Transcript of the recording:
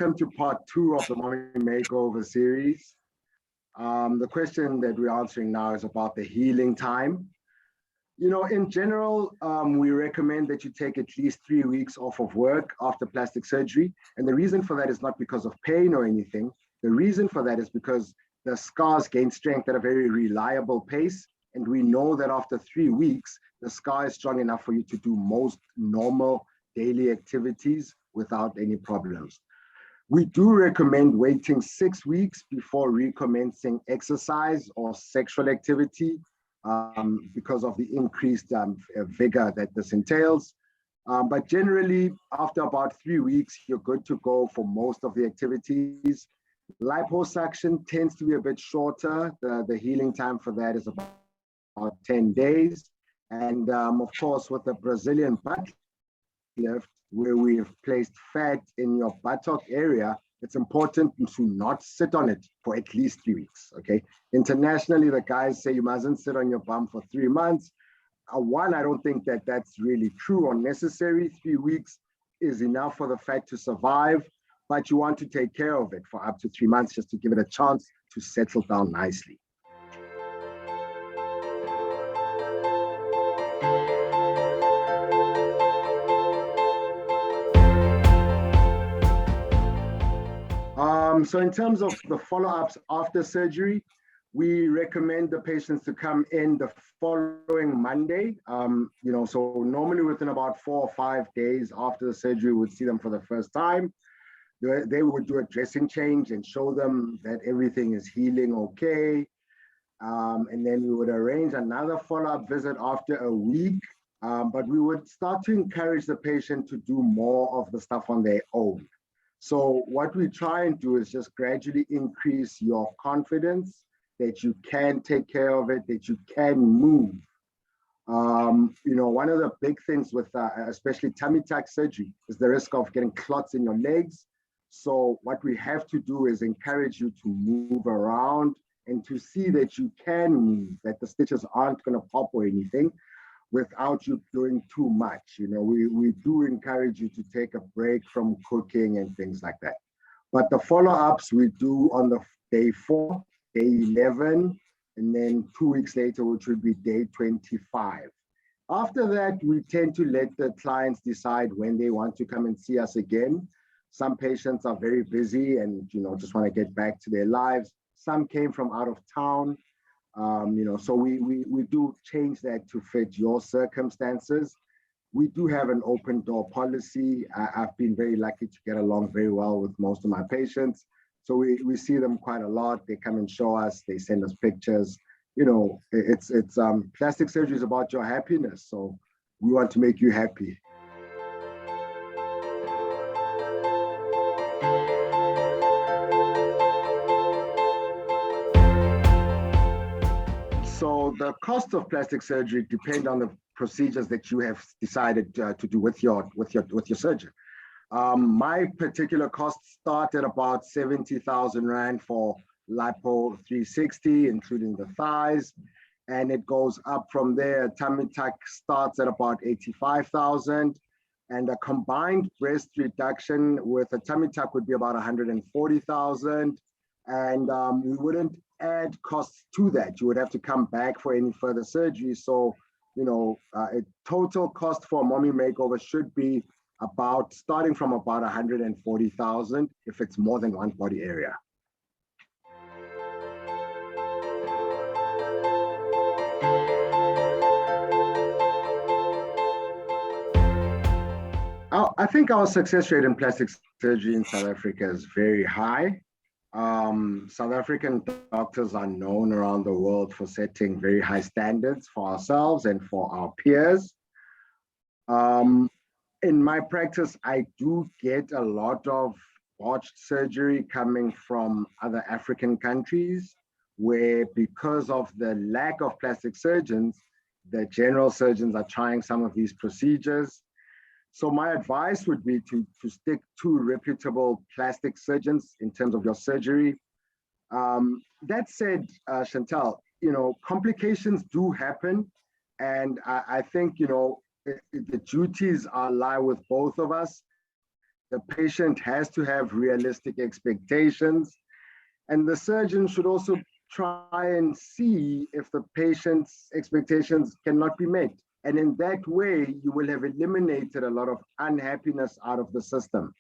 welcome to part 2 of the Mommy Makeover series. The question that we're answering now is about the healing time. In general, we recommend that you take at least 3 weeks off of work after plastic surgery. And the reason for that is not because of pain or anything. The reason for that is because the scars gain strength at a very reliable pace. And we know that after 3 weeks, the scar is strong enough for you to do most normal daily activities without any problems. We do recommend waiting 6 weeks before recommencing exercise or sexual activity because of the increased vigor that this entails. But generally, after about 3 weeks, you're good to go for most of the activities. Liposuction tends to be a bit shorter. The healing time for that is about 10 days. And of course, with the Brazilian butt lift, where we've placed fat in your buttock area, it's important to not sit on it for at least 3 weeks, okay? Internationally, the guys say you mustn't sit on your bum for 3 months. One, I don't think that that's really true or necessary. 3 weeks is enough for the fat to survive, but you want to take care of it for up to 3 months just to give it a chance to settle down nicely. So in terms of the follow-ups after surgery, we recommend the patients to come in the following Monday. So normally within about 4 or 5 days after the surgery, we would see them for the first time. They would do a dressing change and show them that everything is healing okay. And then we would arrange another follow-up visit after a week. But we would start to encourage the patient to do more of the stuff on their own. So what we try and do is just gradually increase your confidence that you can take care of it, that you can move. One of the big things with especially tummy tuck surgery is the risk of getting clots in your legs. So what we have to do is encourage you to move around and to see that you can move, that the stitches aren't going to pop or anything without you doing too much. We do encourage you to take a break from cooking and things like that. But the follow-ups we do on the day 4, day 11, and then 2 weeks later, which would be day 25. After that, we tend to let the clients decide when they want to come and see us again. Some patients are very busy and just want to get back to their lives. Some came from out of town. So we do change that to fit your circumstances. We do have an open door policy. I've been very lucky to get along very well with most of my patients. So we see them quite a lot. They come and show us, they send us pictures. It's plastic surgery is about your happiness. So we want to make you happy. So the cost of plastic surgery depends on the procedures that you have decided to do with your surgeon. My particular costs start at about 70,000 Rand for lipo 360, including the thighs, and it goes up from there. Tummy tuck starts at about 85,000, and a combined breast reduction with a tummy tuck would be about 140,000, and we wouldn't add costs to that. You would have to come back for any further surgery. So, a total cost for a mommy makeover should be starting from about 140,000 if it's more than one body area. I think our success rate in plastic surgery in South Africa is very high. South African doctors are known around the world for setting very high standards for ourselves and for our peers. In my practice, I do get a lot of botched surgery coming from other African countries where, because of the lack of plastic surgeons, the general surgeons are trying some of these procedures. So my advice would be to stick to reputable plastic surgeons in terms of your surgery. That said, Chantal, complications do happen. And I think, the duties lie with both of us The patient has to have realistic expectations, and the surgeon should also try and see if the patient's expectations cannot be met. And in that way, you will have eliminated a lot of unhappiness out of the system.